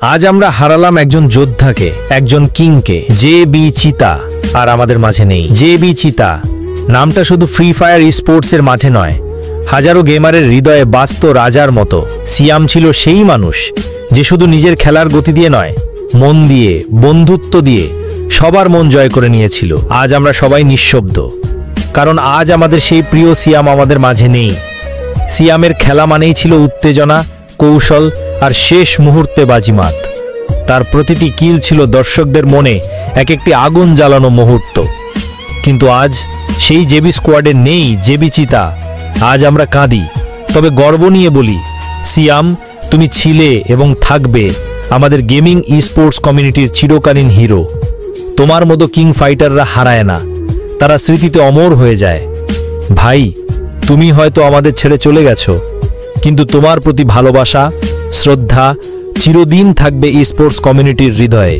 আজ আমরা হারালাম একজন যোদ্ধাকে, একজন কিংকে। জে.বি. চিতা আর আমাদের মাঝে নেই। জে.বি. চিতা নামটা শুধু ফ্রি ফায়ার স্পোর্টসের মাঝে নয়, হাজারো গেমারের হৃদয়ে বাস্ত রাজার মতো। সিয়াম ছিল সেই মানুষ যে শুধু নিজের খেলার গতি দিয়ে নয়, মন দিয়ে, বন্ধুত্ব দিয়ে সবার মন জয় করে নিয়েছিল। আজ আমরা সবাই নিঃশব্দ, কারণ আজ আমাদের সেই প্রিয় সিয়াম আমাদের মাঝে নেই। সিয়ামের খেলা মানেই ছিল উত্তেজনা, কৌশল আর শেষ মুহূর্তে বাজিমাত। তার প্রতিটি কিল ছিল দর্শকদের মনে এক একটি আগুন জ্বালানো মুহূর্ত। কিন্তু আজ সেই জেবি স্কোয়াডে নেই জেবি চিতা। আজ আমরা কাঁদি, তবে গর্ব নিয়ে বলি, সিয়াম, তুমি ছিলে এবং থাকবে আমাদের গেমিং স্পোর্টস কমিউনিটির চিরকালীন হিরো। তোমার মতো কিং ফাইটাররা হারায় না, তারা স্মৃতিতে অমর হয়ে যায়। ভাই, তুমি হয়তো আমাদের ছেড়ে চলে গেছো, কিন্তু তোমার প্রতি ভালোবাসা, শ্রদ্ধা চিরদিন থাকবে স্পোর্টস কমিউনিটির হৃদয়ে।